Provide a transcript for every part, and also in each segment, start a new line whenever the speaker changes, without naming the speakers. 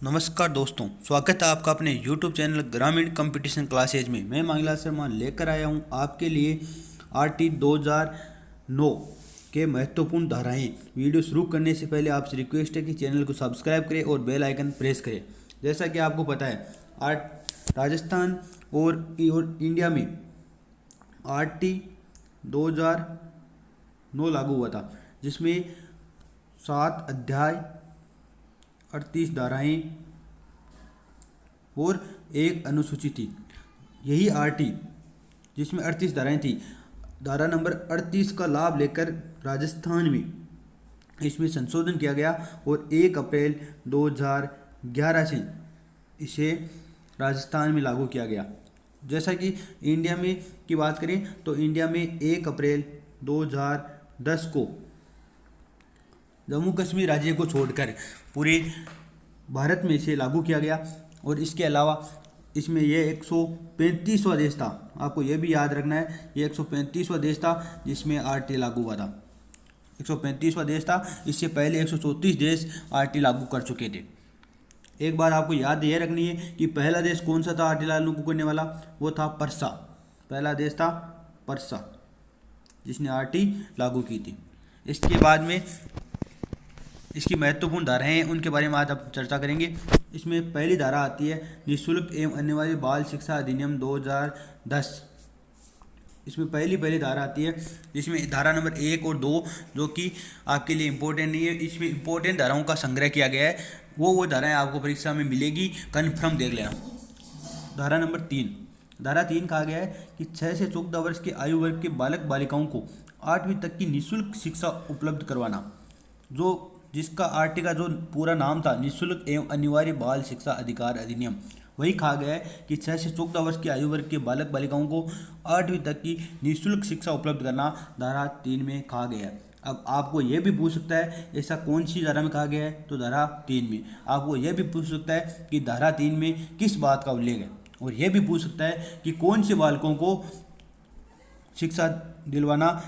नमस्कार दोस्तों, स्वागत है आपका अपने YouTube चैनल ग्रामीण कंपटीशन क्लासेज में। मैं मांगला शर्मा लेकर आया हूं आपके लिए RT 2009 के महत्वपूर्ण धाराएं। वीडियो शुरू करने से पहले आपसे रिक्वेस्ट है कि चैनल को सब्सक्राइब करें और बेल आइकन प्रेस करें। जैसा कि आपको पता है, राजस्थान और इंडिया में RT 2009 लागू हुआ था, जिसमें 7 अध्याय, 38 धाराएं और एक अनुसूची थी। यही RT जिसमें 38 धाराएं थी, धारा नंबर 38 का लाभ लेकर राजस्थान में इसमें संशोधन किया गया और 1 अप्रैल 2011 से इसे राजस्थान में लागू किया गया। जैसा कि इंडिया में की बात करें तो इंडिया में 1 अप्रैल 2010 को जम्मू कश्मीर राज्य को छोड़कर पूरे भारत में इसे लागू किया गया। और इसके अलावा इसमें यह 135वां देश था। आपको यह भी याद रखना है, ये 135वां देश था जिसमें RT लागू हुआ था। 135वां देश था। इससे पहले 134 देश RT लागू कर चुके थे। एक बात आपको याद यह रखनी है कि पहला देश कौन सा था RT लागू करने वाला, वो था परसा। पहला देश था परसा जिसने RT लागू की थी। इसके बाद में इसकी महत्वपूर्ण धाराएं हैं, उनके बारे में आज आप चर्चा करेंगे। इसमें पहली धारा आती है निःशुल्क एवं अनिवार्य बाल शिक्षा अधिनियम 2010। इसमें पहली धारा आती है, जिसमें धारा नंबर 1 और 2 जो कि आपके लिए इम्पोर्टेंट नहीं है, इसमें इम्पोर्टेंट धाराओं का संग्रह किया गया है। वो धाराएं आपको परीक्षा में मिलेगी, कन्फर्म देख लेना। धारा नंबर 3, धारा 3 कहा गया है कि 6 से 14 वर्ष के आयु वर्ग के बालक बालिकाओं को 8वीं तक की निःशुल्क शिक्षा उपलब्ध करवाना। जिसका RT का जो पूरा नाम था निःशुल्क एवं अनिवार्य बाल शिक्षा अधिकार अधिनियम, वही कहा गया है कि 6 से 14 वर्ष की आयु वर्ग के बालक बालिकाओं को 8वीं तक की निःशुल्क शिक्षा उपलब्ध करना धारा 3 में कहा गया है। अब आपको यह भी पूछ सकता है ऐसा कौन सी धारा में कहा गया है, तो धारा 3 में। आपको यह भी पूछ सकता है कि धारा 3 में किस बात का उल्लेख है, और यह भी पूछ सकता है कि कौन से बालकों को शिक्षा दिलवाना,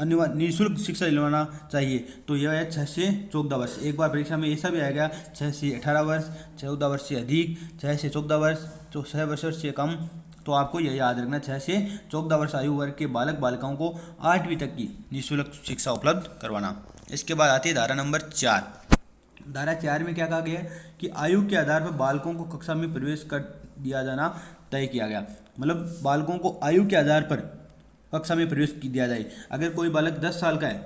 अनिवार्य निःशुल्क शिक्षा दिलवाना चाहिए। तो यह है 6 से 14 वर्ष। एक बार परीक्षा में ऐसा भी आएगा 6 से 18 वर्ष, 14 वर्ष से अधिक, 6 से 14 वर्ष, तो 6 वर्ष से कम। तो आपको यह याद रखना, 6 से 14 वर्ष आयु वर्ग के बालक बालिकाओं को 8वीं तक की निःशुल्क शिक्षा उपलब्ध करवाना। इसके बाद आती है धारा नंबर 4। धारा 4 में क्या कहा गया है कि आयु के आधार पर बालकों को कक्षा में प्रवेश कर दिया जाना तय किया गया। मतलब बालकों को आयु के आधार पर कक्षा में प्रवेश दिया जाए। अगर कोई बालक 10 साल का है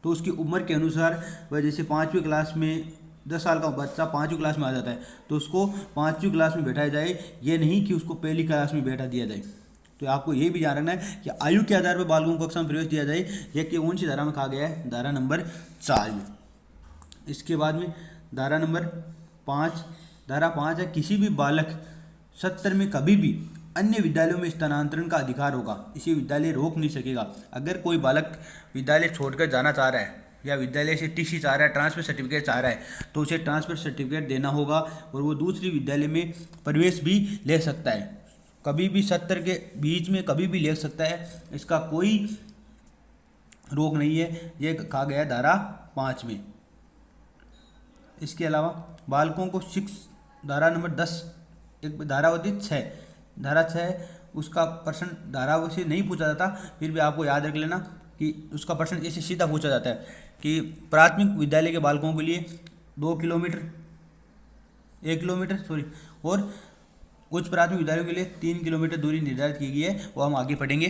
तो उसकी उम्र के अनुसार वह जैसे 5वीं क्लास में 10 साल का बच्चा 5वीं क्लास में आ जाता है तो उसको 5वीं क्लास में बैठाया जाए, ये नहीं कि उसको पहली क्लास में बैठा दिया जाए। तो आपको ये भी ध्यान रखना है कि आयु के आधार पर बालकों को कक्षा में प्रवेश दिया जाए। यह कौन सी धारा में कहा गया है, धारा नंबर 4 में। इसके बाद में धारा नंबर 5, धारा 5 है किसी भी बालक 70 में कभी भी अन्य विद्यालयों में स्थानांतरण का अधिकार होगा, इसे विद्यालय रोक नहीं सकेगा। अगर कोई बालक विद्यालय छोड़कर जाना चाह रहा है या विद्यालय से TC चाह रहा है, ट्रांसफर सर्टिफिकेट चाह रहा है, तो उसे ट्रांसफर सर्टिफिकेट देना होगा और वो दूसरी विद्यालय में प्रवेश भी ले सकता है। कभी भी 70 के बीच में कभी भी ले सकता है, इसका कोई रोक नहीं है। ये कहा गया धारा 5 में। इसके अलावा बालकों को धारा नंबर 10, एक धारा होती है 6, धारा 6 उसका प्रश्न धारा से नहीं पूछा जाता, फिर भी आपको याद रख लेना कि उसका प्रश्न ऐसे सीधा पूछा जाता है कि प्राथमिक विद्यालय के बालकों के लिए 1 किलोमीटर और उच्च प्राथमिक विद्यालयों के लिए 3 किलोमीटर दूरी निर्धारित की गई है, वो हम आगे पढ़ेंगे।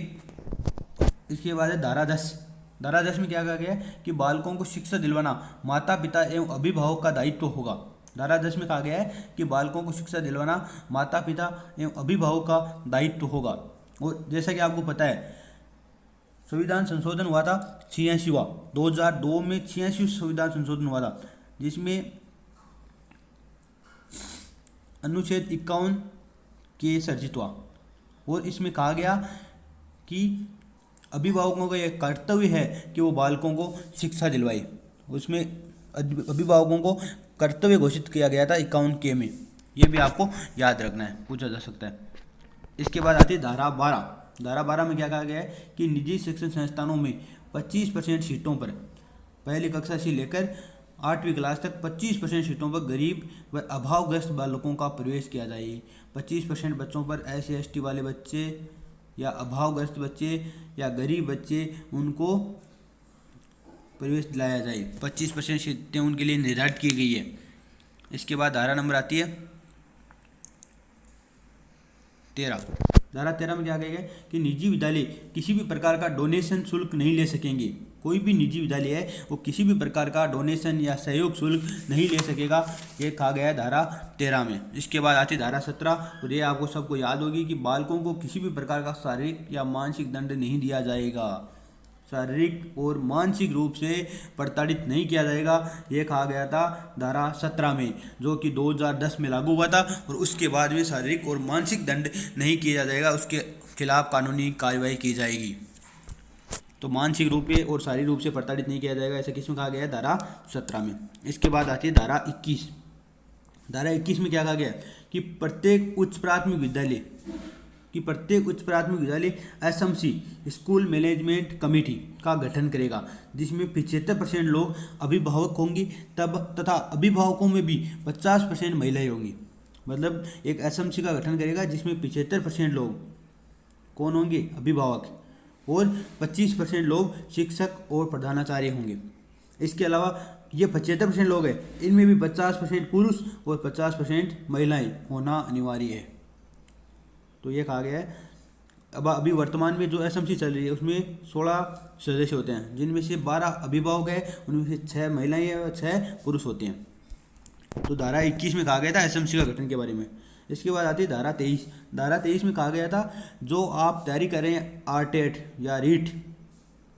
इसके बाद है धारा 10। धारा 10 में क्या कहा गया है कि बालकों को शिक्षा दिलवाना माता पिता एवं अभिभावक का दायित्व होगा। धारा 10 में कहा गया है कि बालकों को शिक्षा दिलवाना माता पिता एवं अभिभावक का दायित्व होगा। और जैसा कि आपको पता है, संविधान संशोधन हुआ था 86वां, 2002 में 86वां संविधान संशोधन हुआ था, जिसमें अनुच्छेद 51 के सर्जित हुआ। और इसमें कहा गया कि अभिभावकों का यह कर्तव्य है कि वो बालकों को शिक्षा दिलवाए। उसमें अभिभावकों को कर्तव्य घोषित किया गया था 51 के में। ये भी आपको याद रखना है, पूछा जा सकता है। इसके बाद आती है धारा 12। धारा 12 में क्या कहा गया है कि निजी शिक्षण संस्थानों में 25% सीटों पर पहली कक्षा से लेकर 8वीं क्लास तक 25% सीटों पर गरीब व अभावग्रस्त बालकों का प्रवेश किया जाए। 25% बच्चों पर SC ST वाले बच्चे या अभावग्रस्त बच्चे या गरीब बच्चे उनको प्रवेश दिलाया जाए। 25% सीटें उनके लिए निर्धारित की गई है। इसके बाद धारा नंबर आती है 13। धारा 13 में क्या कहा गया कि निजी विद्यालय किसी भी प्रकार का डोनेशन शुल्क नहीं ले सकेंगे। कोई भी निजी विद्यालय है वो किसी भी प्रकार का डोनेशन या सहयोग शुल्क नहीं ले सकेगा, ये कहा गया है धारा 13 में। इसके बाद आती है धारा 17 और ये आपको सबको याद होगी कि बालकों को किसी भी प्रकार का शारीरिक या मानसिक दंड नहीं दिया जाएगा, शारीरिक और मानसिक रूप से प्रताड़ित नहीं किया जाएगा, ये कहा गया था धारा 17 में, जो कि 2010 में लागू हुआ था। और उसके बाद में शारीरिक और मानसिक दंड नहीं किया जाएगा, उसके खिलाफ कानूनी कार्रवाई की जाएगी। तो मानसिक रूप से और शारीरिक रूप से प्रताड़ित नहीं किया जाएगा, ऐसा किसमें कहा गया है? धारा 17 में। इसके बाद आती है धारा 21। धारा 21 में क्या कहा गया कि प्रत्येक उच्च प्राथमिक विद्यालय SMC स्कूल मैनेजमेंट कमेटी का गठन करेगा, जिसमें 75% लोग अभिभावक होंगे तथा अभिभावकों में भी 50% महिलाएं होंगी। मतलब एक SMC का गठन करेगा जिसमें 75% लोग कौन होंगे? अभिभावक, और 25% लोग शिक्षक और प्रधानाचार्य होंगे। इसके अलावा ये 75% लोग हैं, इनमें भी 50% पुरुष और 50% महिलाएं होना अनिवार्य है। तो ये कहा गया है। अब अभी वर्तमान में जो SMC चल रही है उसमें 16 सदस्य होते हैं, जिनमें से 12 अभिभावक है, उनमें से 6 महिलाएं हैं और 6 पुरुष होते हैं। तो धारा 21 में कहा गया था SMC का गठन के बारे में। इसके बाद आती है धारा 23। धारा 23 में कहा गया था जो आप तैयारी करें RTET या REET,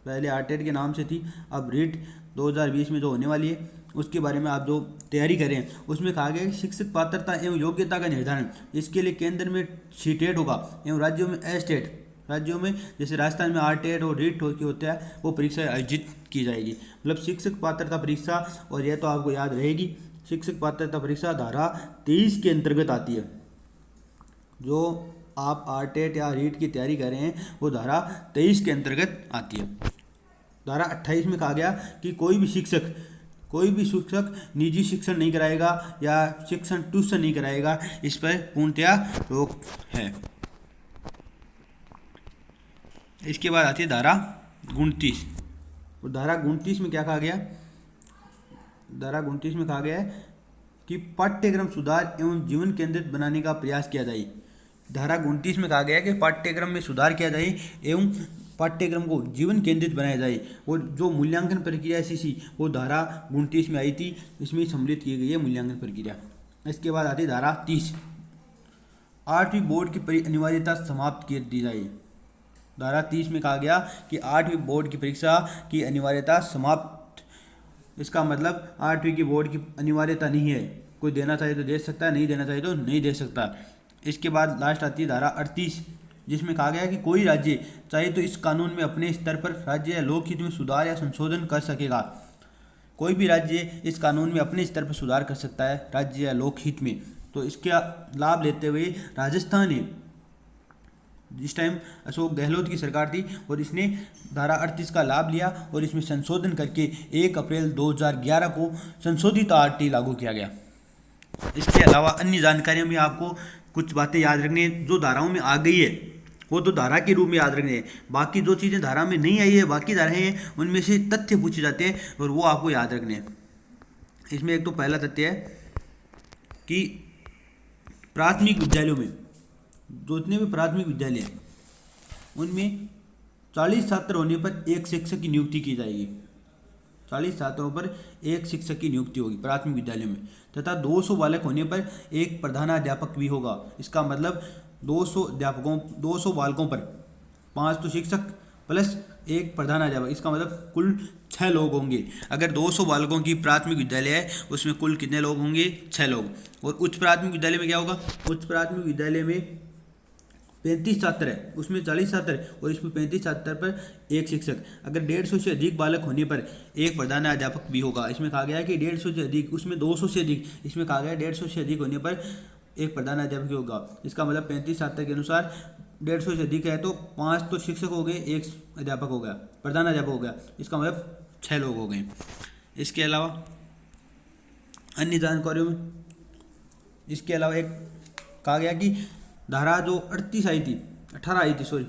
पहले RTET के नाम से थी, अब REET 2020 में जो होने वाली है उसके बारे में आप जो तैयारी करें, उसमें कहा गया कि शिक्षक पात्रता एवं योग्यता का निर्धारण इसके लिए केंद्र में CTET होगा एवं राज्यों में STET। राज्यों में जैसे राजस्थान में RTET और REET होता है वो परीक्षा आयोजित की जाएगी। मतलब शिक्षक पात्रता परीक्षा, और यह तो आपको याद रहेगी, शिक्षक पात्रता परीक्षा धारा 23 के अंतर्गत आती है। जो आप RTET या REET की तैयारी कर रहे हैं वो धारा 23 के अंतर्गत आती है। धारा 28 में कहा गया कि कोई भी शिक्षक निजी शिक्षण नहीं कराएगा या शिक्षण ट्यूशन नहीं कराएगा, इस पर पूर्णतया रोक है। इसके बाद आती है धारा 29। और धारा 29 में क्या कहा गया? धारा 29 में कहा गया है कि पाठ्यक्रम सुधार एवं जीवन केंद्रित बनाने का प्रयास किया जाए। धारा 29 में कहा गया है कि पाठ्यक्रम में सुधार किया जाए एवं पाठ्यक्रम को जीवन केंद्रित बनाया जाए। और जो मूल्यांकन प्रक्रिया SCC वो धारा 29 में आई थी, इसमें सम्मिलित की गई है मूल्यांकन प्रक्रिया। इसके बाद आती है धारा 30। 8वीं बोर्ड की अनिवार्यता समाप्त कर दी जाए। धारा 30 में कहा गया कि 8वीं बोर्ड की परीक्षा की अनिवार्यता समाप्त। इसका मतलब 8वीं की बोर्ड की अनिवार्यता नहीं है, कोई देना चाहे तो दे सकता है, नहीं देना चाहे तो नहीं दे सकता। इसके बाद लास्ट आती है धारा 38, जिसमें कहा गया कि कोई राज्य चाहे तो इस कानून में अपने स्तर पर राज्य या लोकहित में सुधार या संशोधन कर सकेगा। कोई भी राज्य इस कानून में अपने स्तर पर सुधार कर सकता है राज्य या लोकहित में। तो इसका लाभ लेते हुए राजस्थान ने, जिस टाइम अशोक गहलोत की सरकार थी, और इसने धारा 38 का लाभ लिया और इसमें संशोधन करके 1 अप्रैल 2011 को संशोधित RT लागू किया गया। इसके अलावा अन्य जानकारियों में आपको कुछ बातें याद रखनी है। जो धाराओं में आ गई है वो तो धारा के रूप में याद रखनी है, बाकी जो चीज़ें धारा में नहीं आई है, बाकी धाराएं हैं, उनमें से तथ्य पूछे जाते हैं और वो आपको याद रखने हैं। इसमें एक तो पहला तथ्य है कि प्राथमिक विद्यालयों में, जितने भी प्राथमिक विद्यालय हैं उनमें 40 छात्र होने पर एक शिक्षक की नियुक्ति की जाएगी। 40 छात्रों पर एक शिक्षक की नियुक्ति होगी प्राथमिक विद्यालय में, तथा 200 बालक होने पर एक प्रधानाध्यापक भी होगा। इसका मतलब 200 बालकों पर 5 तो शिक्षक प्लस एक प्रधानाध्यापक, इसका मतलब कुल 6 लोग होंगे। अगर 200 बालकों की प्राथमिक विद्यालय है उसमें कुल कितने लोग होंगे? 6 लोग। और उच्च प्राथमिक विद्यालय में क्या होगा? उच्च प्राथमिक विद्यालय में 35 छात्र है, उसमें 40 छात्र है और इसमें 35 छात्र पर एक शिक्षक। अगर 150 से अधिक बालक होने पर एक प्रधानाध्यापक भी होगा। इसमें कहा गया है कि 150 से अधिक, उसमें 200 से अधिक, इसमें कहा गया है 150 से अधिक होने पर एक प्रधानाध्यापक होगा। इसका मतलब 35 छात्र के अनुसार 150 से अधिक है तो 5 तो शिक्षक हो गए, एक अध्यापक हो गया, प्रधानाध्यापक हो गया, इसका मतलब 6 लोग हो गए। इसके अलावा अन्य जानकारियों में इसके अलावा एक कहा गया कि धारा जो 38 आई थी 18 आई थी सॉरी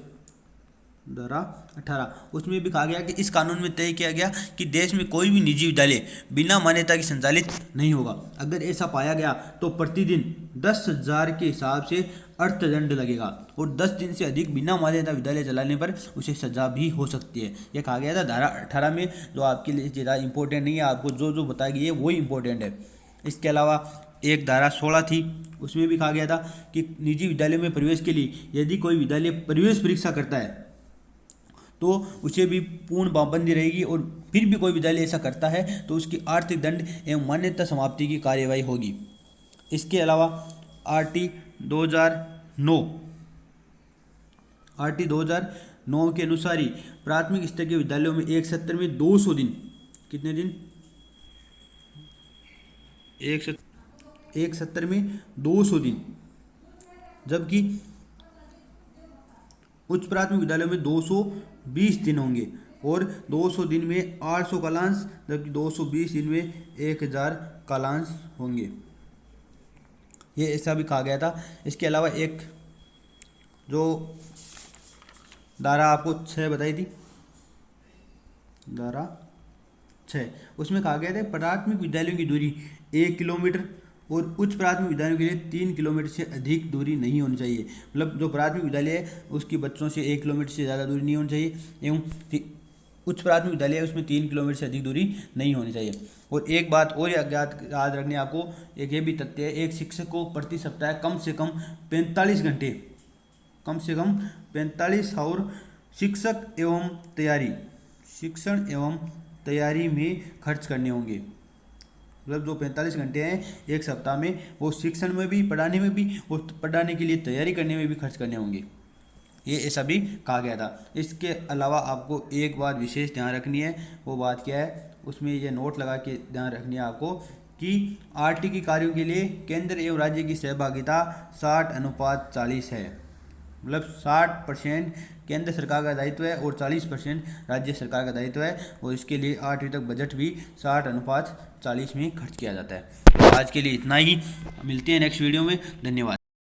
धारा 18 उसमें भी कहा गया कि इस कानून में तय किया गया कि देश में कोई भी निजी विद्यालय बिना मान्यता के संचालित नहीं होगा। अगर ऐसा पाया गया तो प्रतिदिन 10,000 के हिसाब से अर्थदंड लगेगा और 10 दिन से अधिक बिना मान्यता विद्यालय चलाने पर उसे सजा भी हो सकती है। यह कहा गया था धारा 18 में, जो आपके लिए ज़्यादा इंपॉर्टेंट नहीं है, आपको जो जो बताई गई है वही इंपॉर्टेंट है। इसके अलावा एक धारा 16 थी, उसमें भी कहा गया था कि निजी विद्यालय में प्रवेश के लिए यदि कोई विद्यालय प्रवेश परीक्षा करता है तो उसे भी पूर्ण पाबंदी रहेगी और फिर भी कोई विद्यालय ऐसा करता है तो उसकी आर्थिक दंड एवं मान्यता समाप्ति की कार्यवाही होगी। इसके अलावा आरटी 2009 के अनुसार ही प्राथमिक स्तर के विद्यालयों में एक सत्र में 200 दिन, कितने दिन, एक सत्र में 200 दिन, जबकि उच्च प्राथमिक विद्यालयों में 220 दिन होंगे और 200 दिन में 800 कालांश, जबकि 220 दिन में 1000 कालांश होंगे। ये ऐसा भी कहा गया था। इसके अलावा एक जो धारा आपको 6 बताई थी, धारा 6, उसमें कहा गया था प्राथमिक विद्यालयों की दूरी 1 किलोमीटर और उच्च प्राथमिक विद्यालयों के लिए 3 किलोमीटर से अधिक दूरी नहीं होनी चाहिए। मतलब जो प्राथमिक विद्यालय है उसकी बच्चों से 1 किलोमीटर से ज़्यादा दूरी नहीं होनी चाहिए एवं उच्च प्राथमिक विद्यालय है उसमें 3 किलोमीटर से अधिक दूरी नहीं होनी चाहिए। और एक बात और याद रखनी आपको, एक ये भी तथ्य है, एक शिक्षक को प्रति सप्ताह कम से कम 45 घंटे, कम से कम 45 और शिक्षण एवं तैयारी में खर्च करने होंगे। मतलब जो 45 घंटे हैं एक सप्ताह में, वो शिक्षण में भी, पढ़ाने में भी और पढ़ाने के लिए तैयारी करने में भी खर्च करने होंगे। ये ऐसा भी कहा गया था। इसके अलावा आपको एक बात विशेष ध्यान रखनी है, वो बात क्या है, उसमें ये नोट लगा के ध्यान रखनी है आपको कि आरटी की कार्यों के लिए केंद्र एवं राज्य की सहभागिता 60:40 है। मतलब 60% केंद्र सरकार का दायित्व है और 40% राज्य सरकार का दायित्व है और इसके लिए 8वीं तक बजट भी 60:40 में खर्च किया जाता है। आज के लिए इतना ही, मिलते हैं नेक्स्ट वीडियो में। धन्यवाद।